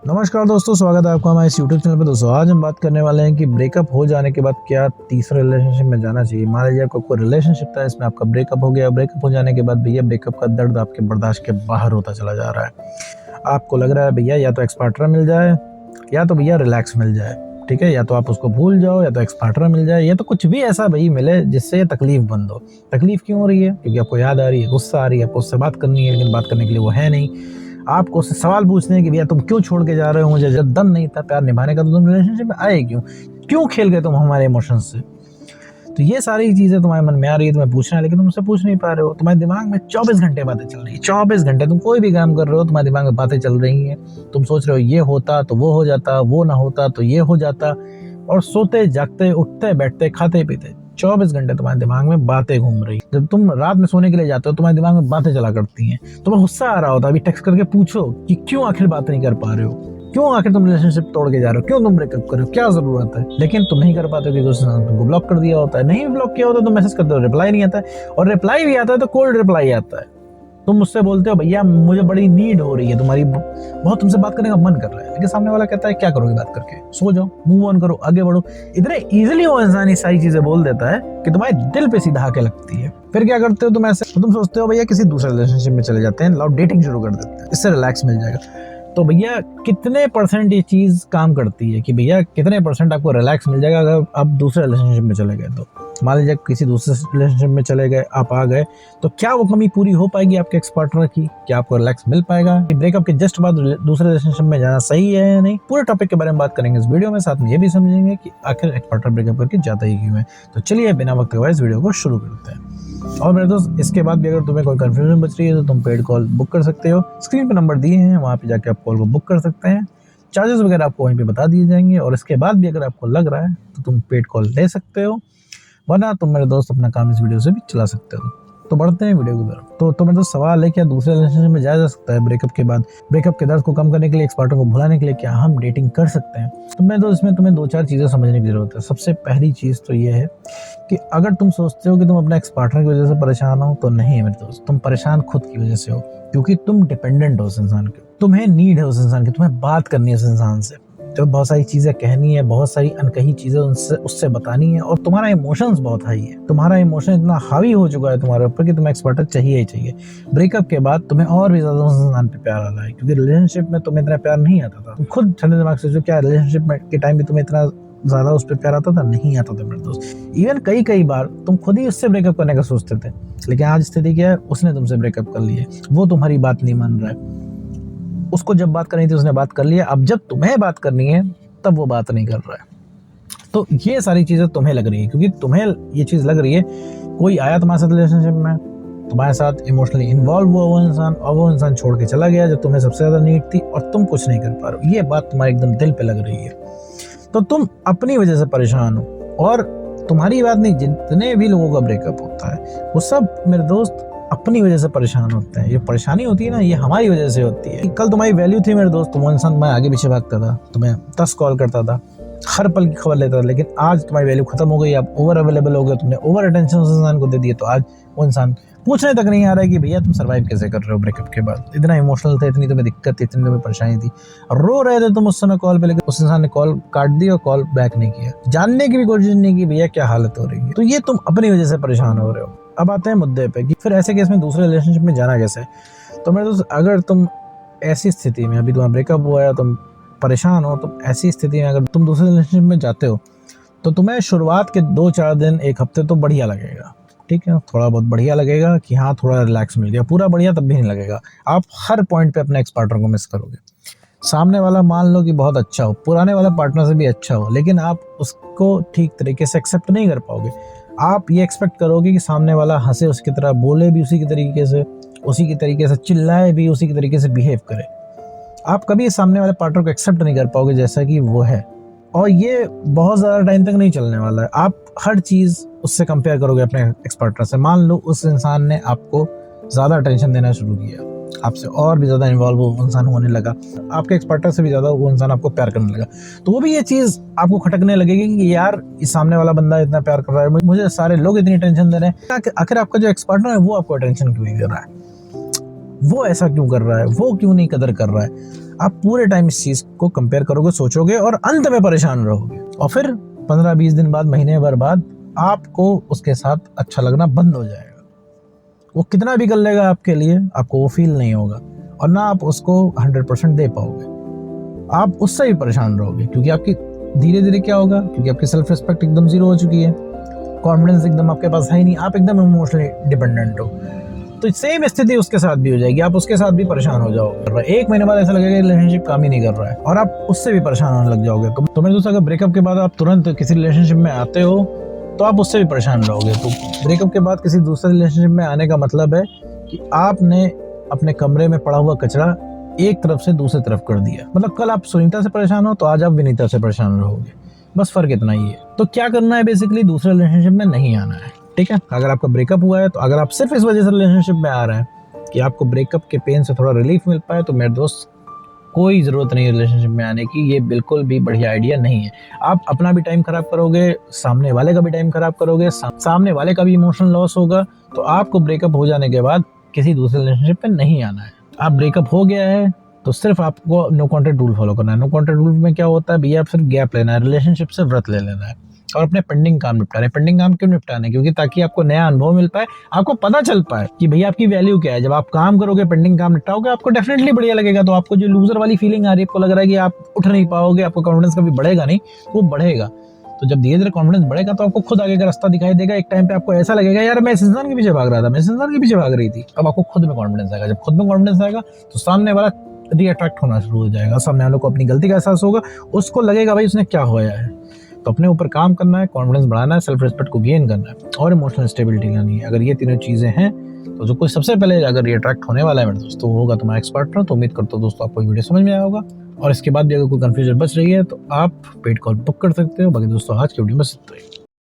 नमस्कार दोस्तों, स्वागत है आपका हमारे इस यूट्यूब चैनल पर। दोस्तों आज हम बात करने वाले हैं कि ब्रेकअप हो जाने के बाद क्या तीसरे रिलेशनशिप में जाना चाहिए। मान लीजिए आपका कोई रिलेशनशिप था, इसमें आपका ब्रेकअप हो गया। ब्रेकअप हो जाने के बाद भैया ब्रेकअप का दर्द आपके बर्दाश्त के बाहर होता चला जा रहा है। आपको लग रहा है भैया या तो एक्स पार्टनर मिल जाए या तो भैया रिलैक्स मिल जाए, ठीक है, या तो आप उसको भूल जाओ या तो एक्स पार्टनर मिल जाए या तो कुछ भी ऐसा भाई मिले जिससे ये तकलीफ बंद हो। तकलीफ क्यों हो रही है? क्योंकि आपको याद आ रही है, गुस्सा आ रही है, आपको उससे बात करनी है लेकिन बात करने के लिए वो है नहीं। आपको उससे सवाल पूछने हैं कि भैया तुम क्यों छोड़ के जा रहे हो मुझे, जब दम नहीं था प्यार निभाने का तो तुम रिलेशनशिप में आए क्यों? क्यों खेल गए तुम हमारे इमोशंस से? तो ये सारी चीजें तुम्हारे मन में आ रही है, तुम्हें पूछना है लेकिन तुम उससे पूछ नहीं पा रहे हो। तुम्हारे दिमाग में 24 घंटे बातें चल रही है। 24 घंटे तुम कोई भी काम कर रहे हो, तुम्हारे दिमाग में बातें चल रही हैं। तुम सोच रहे हो ये होता तो वो हो जाता, वो ना होता तो ये हो जाता। और सोते जागते उठते बैठते खाते पीते 24 घंटे तुम्हारे दिमाग में बातें घूम रही। जब तुम रात में सोने के लिए जाते हो तुम्हारे दिमाग में बातें चला करती हैं। तुम्हें गुस्सा आ रहा होता है, अभी टेक्स्ट करके पूछो कि क्यों आखिर बात नहीं कर पा रहे हो, क्यों आखिर तुम रिलेशनशिप तोड़ के जा रहे हो, क्यों तुम ब्रेकअप कर रहे हो, क्या जरूरत है? लेकिन तुम नहीं कर पाते हो क्योंकि उसने तुमको ब्लॉक कर दिया होता है। नहीं ब्लॉक किया होता तो मैसेज करते हो, रिप्लाई नहीं आता है, और रिप्लाई भी आता है तो कोल्ड रिप्लाई आता है। तुम मुझसे बोलते हो भैया मुझे बड़ी नीड हो रही है तुम्हारी, बहुत तुमसे बात करने का मन कर रहा है, लेकिन सामने वाला कहता है क्या करोगे बात करके, सो जाओ, मूव ऑन करो, आगे बढ़ो। इतने इजीली वो इंसान ये सारी चीजें बोल देता है कि तुम्हारे दिल पे सीधा आके लगती है। फिर क्या करते हो तुम ऐसे? तो तुम सोचते हो भैया किसी दूसरे रिलेशनशिप में चले जाते हैं, लव डेटिंग शुरू कर देते हैं, इससे रिलैक्स मिल जाएगा। तो भैया कितने परसेंट ये चीज काम करती है कि भैया कितने परसेंट आपको रिलैक्स मिल जाएगा अगर आप दूसरे रिलेशनशिप में चले गए तो? मान लीजिए किसी दूसरे रिलेशनशिप में चले गए, आप आ गए, तो क्या वो कमी पूरी हो पाएगी आपके एक्स पार्टनर की? क्या आपको रिलैक्स मिल पाएगा? ब्रेकअप के जस्ट बाद दूसरे रिलेशनशिप में जाना सही है या नहीं? पूरे टॉपिक के बारे में बात करेंगे इस वीडियो में। साथ में ये भी समझेंगे कि आखिर एक्स पार्टनर ब्रेकअप करके जाता ही क्यों है। तो चलिए बिना वक्त गवाए इस वीडियो को शुरू करते हैं। और मेरे दोस्त, इसके बाद भी अगर तुम्हें कोई कंफ्यूजन बच रही है तो तुम पेड कॉल बुक कर सकते हो। स्क्रीन पे नंबर दिए हैं, वहाँ पे जाके आप कॉल को बुक कर सकते हैं। चार्जेस वगैरह आपको वहीं पे बता दिए जाएंगे। और इसके बाद भी अगर आपको लग रहा है तो तुम पेड कॉल ले सकते हो, वरना तुम मेरे दोस्त अपना काम इस वीडियो से भी चला सकते हो। तो बढ़ते हैं वीडियो की तरफ। तो मेरे दोस्त सवाल है, क्या दूसरे रिलेशनशिप में जाया जा सकता है ब्रेकअप के बाद? ब्रेकअप के दर्द को कम करने के लिए, एक्स पार्टनर को भुलाने के लिए क्या हम डेटिंग कर सकते हैं? तो मेरे दोस्त इसमें तुम्हें 2-4 चीजें समझने की जरूरत है। सबसे पहली चीज तो ये है कि अगर तुम सोचते हो कि तुम अपने एक्स पार्टनर की वजह से परेशान हो, तो नहीं है मेरे दोस्त, तुम परेशान खुद की वजह से हो। क्योंकि तुम डिपेंडेंट हो उस इंसान के, तुम्हें नीड है उस इंसान की, तुम्हें बात करनी है उस इंसान से, तो बहुत सारी चीजें कहनी है, बहुत सारी अनकही चीजें उससे बतानी है। और तुम्हारा इमोशंस बहुत हाई है, तुम्हारा इमोशन इतना हावी हो चुका है तुम्हारे ऊपर कि तुम्हें एक्स पार्टनर चाहिए ही चाहिए। ब्रेकअप के बाद तुम्हें और भी ज्यादा उस इंसान पे प्यार आ रहा है, क्योंकि रिलेशनशिप में तुम्हें इतना प्यार नहीं आता था। तुम खुद ठंडे दिमाग से सोचो, क्या रिलेशनशिप के टाइम भी तुम्हें इतना ज्यादा उस पर प्यार आता था? नहीं आता था मेरे दोस्त। इवन कई बार तुम खुद ही उससे ब्रेकअप करने का सोचते थे, लेकिन आज स्थिति क्या है, उसने तुमसे ब्रेकअप कर लिया, वो तुम्हारी बात नहीं मान रहा है। उसको जब बात करनी थी उसने बात कर लिया, अब जब तुम्हें बात करनी है तब वो बात नहीं कर रहा है। तो ये सारी चीजें तुम्हें लग रही है, क्योंकि तुम्हें ये चीज लग रही है कोई आया तुम्हारे साथ रिलेशनशिप में, तुम्हारे साथ इमोशनली इन्वॉल्व हुआ वो इंसान, और वो इंसान छोड़ के चला गया जब तुम्हें सबसे ज्यादा नीड थी, और तुम कुछ नहीं कर पा रहे हो। ये बात तुम्हारे एकदम दिल पे लग रही है, तो तुम अपनी वजह से परेशान हो। और तुम्हारी बात नहीं, जितने भी लोगों का ब्रेकअप होता है वो सब मेरे दोस्त अपनी वजह से परेशान होते हैं। ये परेशानी होती है ना, ये हमारी वजह से होती है। कल तुम्हारी वैल्यू थी मेरे दोस्त, वो इंसान मैं आगे पीछे भागता था, तुम्हें 10 कॉल करता था, हर पल की खबर लेता था, लेकिन आज तुम्हारी वैल्यू खत्म हो गई, आप ओवर अवेलेबल हो गए, तुमने ओवर अटेंशन उस इंसान को दे दिया, तो आज वो इंसान पूछने तक नहीं आ रहा है कि भैया तुम सर्वाइव कैसे कर रहे हो ब्रेकअप के बाद। इतना इमोशनल थे, इतनी तुम्हें दिक्कत थी, इतनी तुम्हें परेशानी थी, रो रहे थे तुम उस समय कॉल पे, लेकिन उस इंसान ने कॉल काट दी और कॉल बैक नहीं किया, जानने की भी कोशिश नहीं की भैया क्या हालत हो रही है। तो ये तुम अपनी वजह से परेशान हो रहे हो। अब आते हैं मुद्दे पे कि फिर ऐसे केस में दूसरे रिलेशनशिप में जाना कैसे। तो मेरे दोस्त, अगर तुम ऐसी स्थिति में, अभी तुम्हारा ब्रेकअप हुआ है, तुम परेशान हो, तो ऐसी स्थिति में अगर तुम दूसरे रिलेशनशिप में जाते हो तो तुम्हें शुरुआत के 2-4 दिन, 1 हफ्ते तो बढ़िया लगेगा, ठीक है, थोड़ा बहुत बढ़िया लगेगा कि हाँ थोड़ा रिलैक्स मिल गया। पूरा बढ़िया तब भी नहीं लगेगा, आप हर पॉइंट पे अपने एक्स पार्टनर को मिस करोगे। सामने वाला मान लो कि बहुत अच्छा हो, पुराने वाले पार्टनर से भी अच्छा हो, लेकिन आप उसको ठीक तरीके से एक्सेप्ट नहीं कर पाओगे। आप ये एक्सपेक्ट करोगे कि सामने वाला हंसे उसकी तरह, बोले भी उसी की तरीके से चिल्लाए भी उसी की तरीके से बिहेव करे। आप कभी सामने वाले पार्टनर को एक्सेप्ट नहीं कर पाओगे जैसा कि वो है, और ये बहुत ज़्यादा टाइम तक नहीं चलने वाला है। आप हर चीज़ उससे कंपेयर करोगे अपने एक्स पार्टनर से। मान लो उस इंसान ने आपको ज़्यादा अटेंशन देना शुरू किया, आपसे और भी ज़्यादा इन्वॉल्व वो इंसान होने लगा, आपके एक्स पार्टनर से भी ज़्यादा वो इंसान आपको प्यार करने लगा, तो वो भी ये चीज़ आपको खटकने लगेगी कि यार इस सामने वाला बंदा इतना प्यार कर रहा है, मुझे सारे लोग इतनी टेंशन दे रहे हैं, आखिर आपका जो एक्स पार्टनर है वो आपको अटेंशन क्यों नहीं दे रहा है, वो ऐसा क्यों कर रहा है, वो क्यों नहीं कदर कर रहा है। आप पूरे टाइम इस चीज़ को कंपेयर करोगे, सोचोगे और अंत में परेशान रहोगे। और फिर 15-20 दिन बाद, महीने भर बाद आपको उसके साथ अच्छा लगना बंद हो जाएगा। वो कितना भी कर लेगा आपके लिए, आपको वो फील नहीं होगा और ना आप उसको 100% दे पाओगे। आप उससे भी परेशान रहोगे क्योंकि आपकी धीरे धीरे क्या होगा, क्योंकि आपकी सेल्फ रिस्पेक्ट एकदम जीरो हो चुकी है, कॉन्फिडेंस एकदम आपके पास है ही नहीं, आप एकदम इमोशनली डिपेंडेंट हो। तो सेम स्थिति उसके साथ भी हो जाएगी, आप उसके साथ भी परेशान हो जाओगे। 1 महीने बाद ऐसा लगेगा रिलेशनशिप काम ही नहीं कर रहा है और आप उससे भी परेशान होने लग जाओगे। तो मेरे दोस्त, अगर ब्रेकअप के बाद आप तुरंत किसी रिलेशनशिप में आते हो तो आप उससे भी परेशान रहोगे। तो ब्रेकअप के बाद किसी दूसरे रिलेशनशिप में आने का मतलब है कि आपने अपने कमरे में पड़ा हुआ कचरा एक तरफ से दूसरी तरफ कर दिया। मतलब कल आप सुनीता से परेशान हो तो आज आप विनीता से परेशान रहोगे, बस फर्क इतना ही है। तो क्या करना है, बेसिकली दूसरे रिलेशनशिप में नहीं आना है, ठीक है। अगर आपका ब्रेकअप हुआ है तो अगर आप सिर्फ इस वजह से रिलेशनशिप में आ रहे हैं कि आपको ब्रेकअप के पेन से थोड़ा रिलीफ मिल पाए, तो मेरे दोस्त कोई ज़रूरत नहीं है रिलेशनशिप में आने की। ये बिल्कुल भी बढ़िया आइडिया नहीं है। आप अपना भी टाइम खराब करोगे, सामने वाले का भी टाइम खराब करोगे, सामने वाले का भी इमोशनल लॉस होगा। तो आपको ब्रेकअप हो जाने के बाद किसी दूसरे रिलेशनशिप में नहीं आना है। आप ब्रेकअप हो गया है तो सिर्फ आपको नो कॉन्टैक्ट रूल फॉलो करना है। नो कॉन्टैक्ट रूल में क्या होता है भैया, आप सिर्फ गैप लेना है, रिलेशनशिप से व्रत ले लेना है और अपने पेंडिंग काम निपटाने। पेंडिंग काम क्यों निपटाने, क्योंकि ताकि आपको नया अनुभव मिल पाए, आपको पता चल पाए कि भैया आपकी वैल्यू क्या है। जब आप काम करोगे, पेंडिंग काम निपटाओगे, आपको डेफिनेटली बढ़िया लगेगा। तो आपको जो लूजर वाली फीलिंग आ रही है, आपको लग रहा है कि आप उठ नहीं पाओगे, आपको कॉन्फिडेंस कभी बढ़ेगा नहीं, वो बढ़ेगा। तो जब धीरे धीरे कॉन्फिडेंस बढ़ेगा तो आपको खुद आगे का रास्ता दिखाई देगा। एक टाइम पे आपको ऐसा लगेगा यार मैं इस इंसान के पीछे भाग रहा था, मैं इस इंसान के पीछे भाग रही थी। अब आपको खुद में कॉन्फिडेंस आएगा। जब खुद में कॉन्फिडेंस आएगा तो सामने वाला रिएट्रैक्ट होना शुरू हो जाएगा। सामने वालों को अपनी गलती का एहसास होगा, उसको लगेगा भाई उसने क्या होया है। तो अपने ऊपर काम करना है, कॉन्फिडेंस बढ़ाना है, सेल्फ रिस्पेक्ट को गेन करना है और इमोशनल स्टेबिलिटी लानी है। अगर ये तीनों चीज़ें हैं तो जो कोई सबसे पहले अगर रिएट्रैक्ट होने वाला है मेरे दोस्तों, वो होगा तुम्हारा एक्सपर्ट। तो उम्मीद करता हूँ दोस्तों आपको वीडियो समझ में आया होगा और इसके बाद भी अगर कोई कंफ्यूजन बच रही है तो आप पेड कॉल बुक कर सकते हो। बाकी दोस्तों आज की वीडियो में इतना ही।